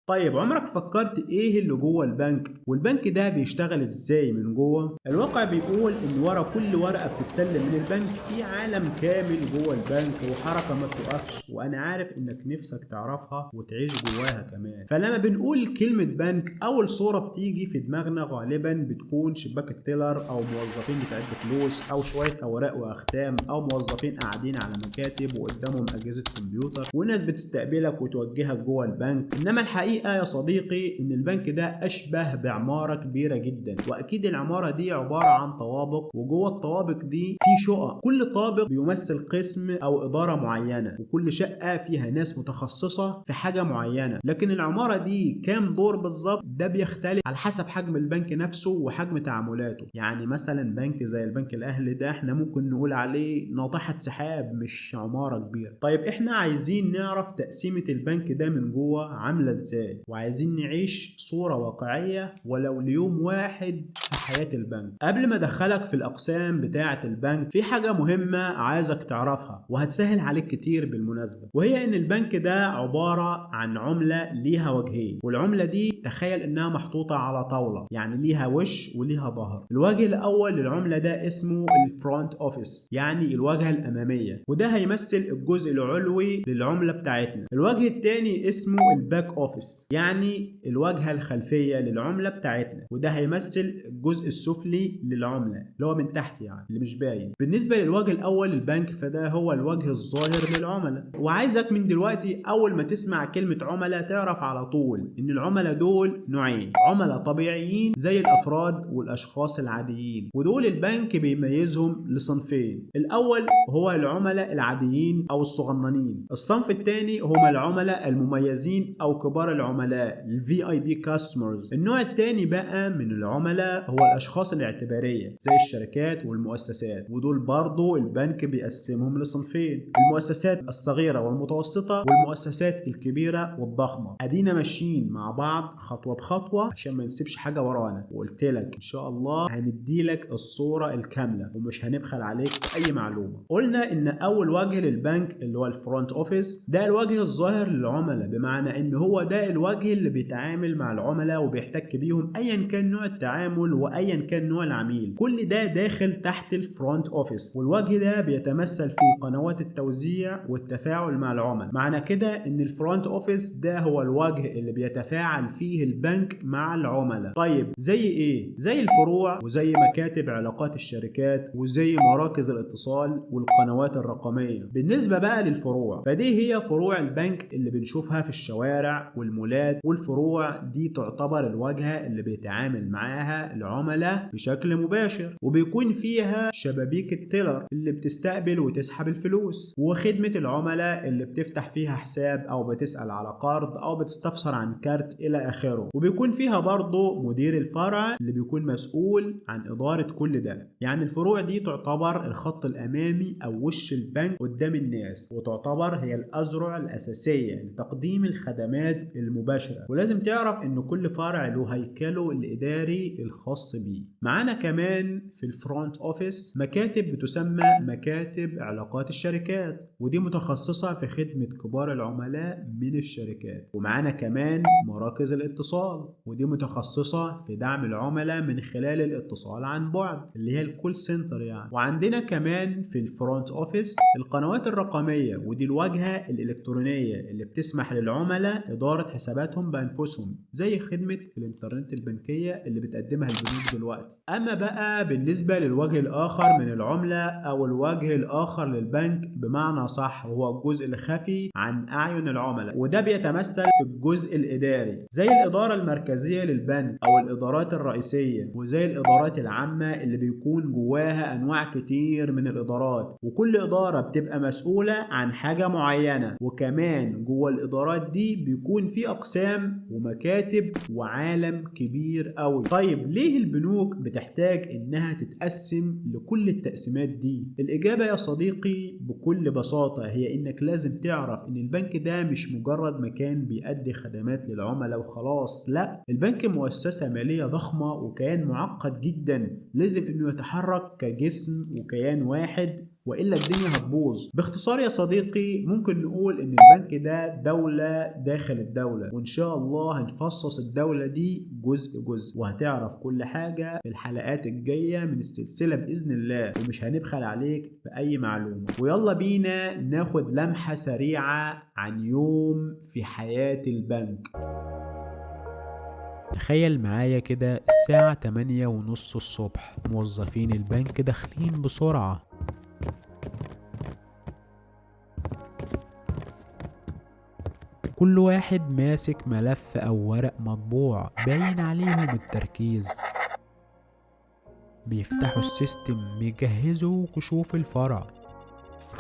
طيب عمرك فكرت ايه اللي جوه البنك والبنك ده بيشتغل ازاي من جوه؟ الواقع بيقول ان ورا كل ورقة بتتسلم من البنك في عالم كامل جوه البنك وحركة ما بتوقفش، وانا عارف انك نفسك تعرفها وتعيش جواها كمان. فلما بنقول كلمة بنك اول صورة بتيجي في دماغنا غالبا بتكون شباك التيلر او موظفين بتعد فلوس او شوية اوراق واختام او موظفين قاعدين على مكاتب وقدامهم اجهزة كمبيوتر وناس بتستقبلك وتوجهك جوه البنك. انما الحقيقة يا صديقي ان البنك ده اشبه بعمارة كبيرة جدا، واكيد العمارة دي عبارة عن طوابق، وجوه الطوابق دي في شقق، كل طابق بيمثل قسم او ادارة معينة، وكل شقة فيها ناس متخصصة في حاجة معينة. لكن العمارة دي كام دور بالظبط ده بيختلف على حسب حجم البنك نفسه وحجم تعاملاته. يعني مثلا بنك زي البنك الاهلي ده احنا ممكن نقول عليه ناطحة سحاب مش عمارة كبيرة. طيب احنا عايزين نعرف تقسيمة البنك ده من جوه عاملة ازاي، وعايزين نعيش صورة واقعية ولو ليوم واحد في حياة البنك. قبل ما ادخلك في الاقسام بتاعة البنك في حاجة مهمة عايزك تعرفها وهتسهل عليك كتير بالمناسبة، وهي ان البنك ده عبارة عن عملة ليها وجهين، والعملة دي تخيل انها محطوطة على طاولة، يعني ليها وش وليها ظهر. الوجه الاول للعملة ده اسمه الفرونت اوفيس، يعني الواجهة الامامية، وده هيمثل الجزء العلوي للعملة بتاعتنا. الوجه التاني اسمه الباك اوفيس، يعني الواجهة الخلفية للعملة بتاعتنا، وده هيمثل الجزء السفلي للعملة اللي هو من تحت يعني اللي مش باين. بالنسبة للوجه الأول للبنك فده هو الوجه الظاهر للعملة، وعايزك من دلوقتي أول ما تسمع كلمة عملاء تعرف على طول إن العملاء دول نوعين: عملاء طبيعيين زي الأفراد والأشخاص العاديين، ودول البنك بيميزهم لصنفين. الأول هو العملاء العاديين أو الصغننين، الصنف الثاني هم العملاء المميزين أو كبار العملاء ال VIP customers. النوع الثاني بقى من العملاء هو الأشخاص الاعتبارية زي الشركات والمؤسسات، ودول برضو البنك بيقسمهم لصنفين: المؤسسات الصغيرة والمتوسطة والمؤسسات الكبيرة والضخمة. أدينا ماشيين مع بعض خطوة بخطوة عشان ما نسيبش حاجة ورانا، وقلت لك إن شاء الله هنديلك الصورة الكاملة ومش هنبخل عليك بأي معلومة. قلنا إن أول وجه للبنك اللي هو الفرونت أوفيس ده الوجه الظاهر للعملاء، بمعنى إن هو ده الوجه اللي بيتعامل مع العملاء وبيحتك بيهم أيا كان نوع التعامل وأيا كان نوع العميل. كل ده داخل تحت الفرونت أوفيس، والوجه ده بيتمثل في قنوات التوزيع والتفاعل مع العملاء. معنى كده إن الفرونت أوفيس ده هو الوجه اللي بيتفاعل فيه البنك مع العملاء. طيب زي إيه؟ زي الفروع وزي مكاتب علاقات الشركات وزي مراكز الاتصال والقنوات الرقمية. بالنسبة بقى للفروع فدي هي فروع البنك اللي بنشوفها في الشوارع والمولات، والفروع دي تعتبر الواجهة اللي بيتعامل معاها العملاء بشكل مباشر، وبيكون فيها شبابيك التيلر اللي بتستقبل وتسحب الفلوس، وخدمة العملاء اللي بتفتح فيها حساب أو بتسأل على قرض أو بتستفسر عن كارت إلى آخره. وبيكون فيها برضه مدير الفرع اللي بيكون مسؤول عن إدارة كل ده. يعني الفروع دي تعتبر الخط الأمامي أو وش البنك قدام الناس، وتعتبر هي الأذرع الأساسية لتقديم الخدمات المباشرة. ولازم تعرف إن كل فرع له هيكله الإداري الخاص بيه. معانا كمان في الفرونت أوفيس مكاتب بتسمى مكاتب علاقات الشركات، ودي متخصصة في خدمة كبار العملاء من الشركات. ومعانا كمان مراكز الاتصال، ودي متخصصة في دعم العملاء من خلال الاتصال عن بعد اللي هي الكول سنتر يعني. وعندنا كمان في الفرونت أوفيس القنوات الرقمية، ودي الواجهة الإلكترونية اللي بتسمح للعملاء إدارة حساباتهم بأنفسهم زي خدمة الإنترنت البنكية اللي بتقدمها البنوك دلوقتي. أما بقى بالنسبة للوجه الآخر من العملة أو الوجه الآخر للبنك بمعنى صح، وهو الجزء الخفي عن أعين العملاء، وده بيتمثل في الجزء الإداري زي الإدارة المركزية للبنك أو الإدارات الرئيسية، وزي الإدارات العامة اللي بيكون جواها أنواع كتير من الإدارات، وكل إدارة بتبقى مسؤولة عن حاجة معينة. وكمان جوا الإدارات دي بيكون في أقسام ومكاتب وعالم كبير قوي. طيب ليه وليه البنوك بتحتاج إنها تتقسم لكل التقسيمات دي؟ الإجابة يا صديقي بكل بساطة هي إنك لازم تعرف إن البنك ده مش مجرد مكان بيأدي خدمات للعملاء وخلاص، لا، البنك مؤسسة مالية ضخمة وكيان معقد جدا، لازم إنه يتحرك كجسم وكيان واحد وإلا الدنيا هتبوظ. باختصار يا صديقي ممكن نقول إن البنك ده دولة داخل الدولة، وإن شاء الله هنفصص الدولة دي جزء جزء، وهتعرف كل حاجة في الحلقات الجاية من السلسلة بإذن الله، ومش هنبخل عليك بأي معلومة. ويلا بينا ناخد لمحة سريعة عن يوم في حياة البنك. تخيل معايا كده الساعة 8:30 الصبح، موظفين البنك داخلين بسرعة، كل واحد ماسك ملف أو ورق مطبوع باين عليهم التركيز. بيفتحوا السيستم، بيجهزوا كشوف الفرع،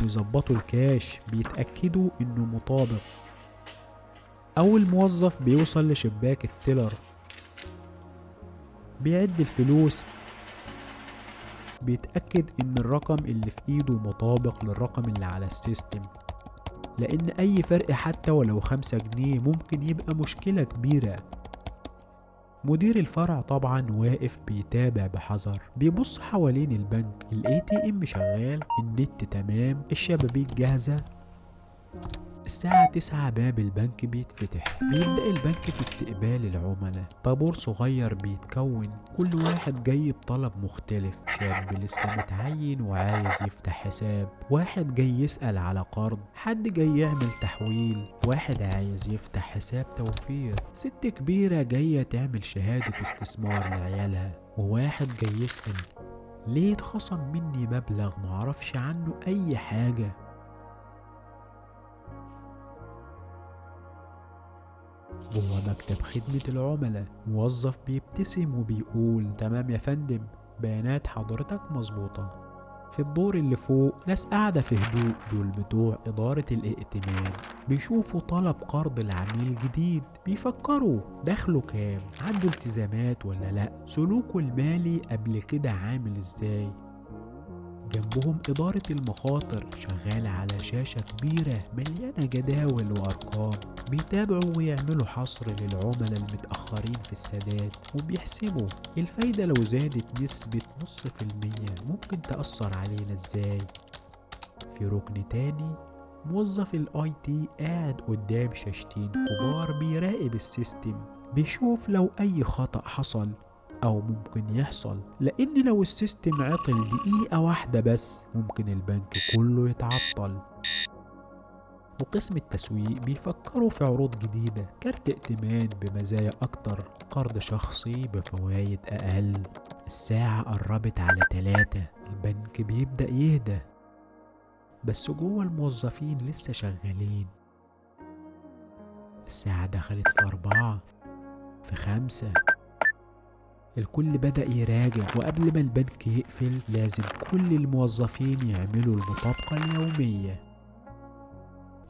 بيظبطوا الكاش، بيتأكدوا إنه مطابق. أول موظف بيوصل لشباك التيلر، بيعد الفلوس، بيتأكد إن الرقم اللي في إيده مطابق للرقم اللي على السيستم، لأن أي فرق حتى ولو 5 جنيه ممكن يبقى مشكلة كبيرة. مدير الفرع طبعا واقف بيتابع بحذر، بيبص حوالين البنك، ال ATM شغال، النت تمام، الشبابيك جاهزة. الساعة 9 باب البنك بيتفتح، بيبدأ البنك في استقبال العملاء. طابور صغير بيتكون، كل واحد جاي بطلب مختلف، شاب لسه متعين وعايز يفتح حساب، واحد جاي يسأل على قرض، حد جاي يعمل تحويل، واحد عايز يفتح حساب توفير، ست كبيرة جاية تعمل شهادة استثمار لعيالها، وواحد جاي يسأل ليه اتخصم مني مبلغ معرفش عنه أي حاجة. جوه مكتب خدمة العملاء، موظف بيبتسم وبيقول تمام يا فندم، بيانات حضرتك مظبوطة. في الدور اللي فوق ناس قاعدة في هدوء، دول بتوع إدارة الائتمان، بيشوفوا طلب قرض العميل جديد، بيفكروا دخله كام، عنده التزامات ولا لأ، سلوكه المالي قبل كده عامل ازاي. جنبهم إدارة المخاطر شغالة على شاشة كبيرة مليانة جداول وأرقام، بيتابعوا ويعملوا حصر للعملاء المتأخرين في السداد، وبيحسبوا الفايدة لو زادت نسبة 0.5% ممكن تأثر علينا ازاي. في ركن تاني موظف الاي تي قاعد قدام شاشتين كبار بيراقب السيستم، بيشوف لو أي خطأ حصل أو ممكن يحصل، لأن لو السيستم عطل دقيقة واحدة بس ممكن البنك كله يتعطل. وقسم التسويق بيفكروا في عروض جديدة، كارت ائتمان بمزايا أكتر، قرض شخصي بفوايد أقل. الساعة قربت على 3، البنك بيبدأ يهدى، بس جوه الموظفين لسه شغالين. الساعة دخلت في 4، في 5، الكل بدأ يراجع، وقبل ما البنك يقفل لازم كل الموظفين يعملوا المطابقة اليومية.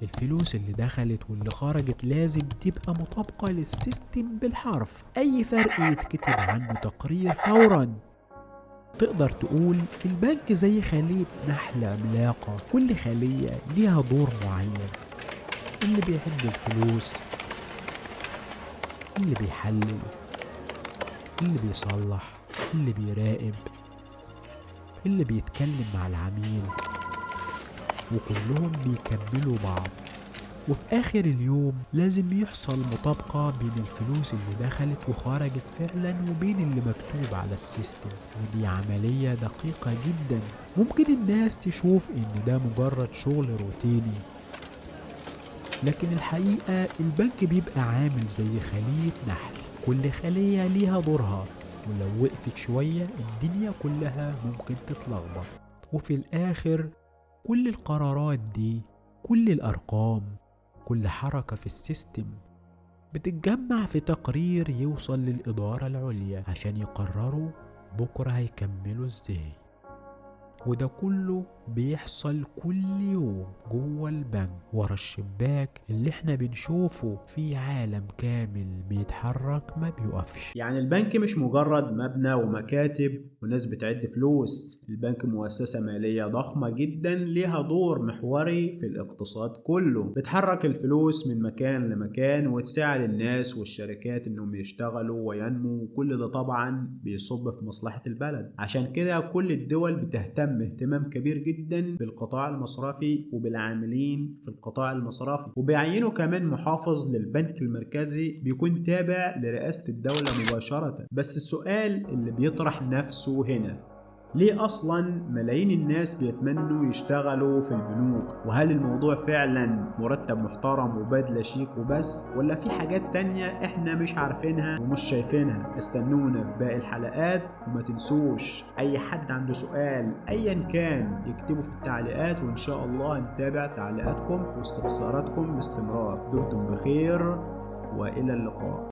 الفلوس اللي دخلت واللي خرجت لازم تبقى مطابقة للسيستم بالحرف، أي فرق يتكتب عنه تقرير فورا. تقدر تقول البنك زي خلية نحل عملاقة، كل خلية ليها دور معين، اللي بيعد الفلوس، اللي بيحلل، اللي بيصلح، اللي بيراقب، اللي بيتكلم مع العميل، وكلهم بيكملوا بعض. وفي آخر اليوم لازم يحصل مطابقة بين الفلوس اللي دخلت وخرجت فعلا وبين اللي مكتوب على السيستم، ودي عملية دقيقة جدا. ممكن الناس تشوف ان ده مجرد شغل روتيني، لكن الحقيقة البنك بيبقى عامل زي خلية نحل، كل خلية ليها دورها، ولو وقفت شوية الدنيا كلها ممكن تتلخبط. وفي الآخر كل القرارات دي، كل الأرقام، كل حركة في السيستم بتتجمع في تقرير يوصل للإدارة العليا عشان يقرروا بكرة هيكملوا ازاي. وده كله بيحصل كل يوم جوه البنك ورا الشباك اللي احنا بنشوفه في عالم كامل بيتحرك ما بيقفش. يعني البنك مش مجرد مبنى ومكاتب وناس بتعد فلوس، البنك مؤسسة مالية ضخمة جدا ليها دور محوري في الاقتصاد كله، بتحرك الفلوس من مكان لمكان وتساعد الناس والشركات انهم يشتغلوا وينموا، وكل ده طبعا بيصب في مصلحة البلد. عشان كده كل الدول بتهتم اهتمام كبير جدا بالقطاع المصرفي وبالعاملين في القطاع المصرفي، وبيعينوا كمان محافظ للبنك المركزي بيكون تابع لرئاسة الدولة مباشرة. بس السؤال اللي بيطرح نفسه هنا، ليه أصلا ملايين الناس بيتمنوا يشتغلوا في البنوك؟ وهل الموضوع فعلا مرتب محترم وبدلة شيك وبس، ولا في حاجات تانية احنا مش عارفينها ومش شايفينها؟ استنونا في باقي الحلقات، وما تنسوش أي حد عنده سؤال أيا كان يكتبه في التعليقات، وإن شاء الله نتابع تعليقاتكم واستفساراتكم باستمرار. دمتم بخير وإلى اللقاء.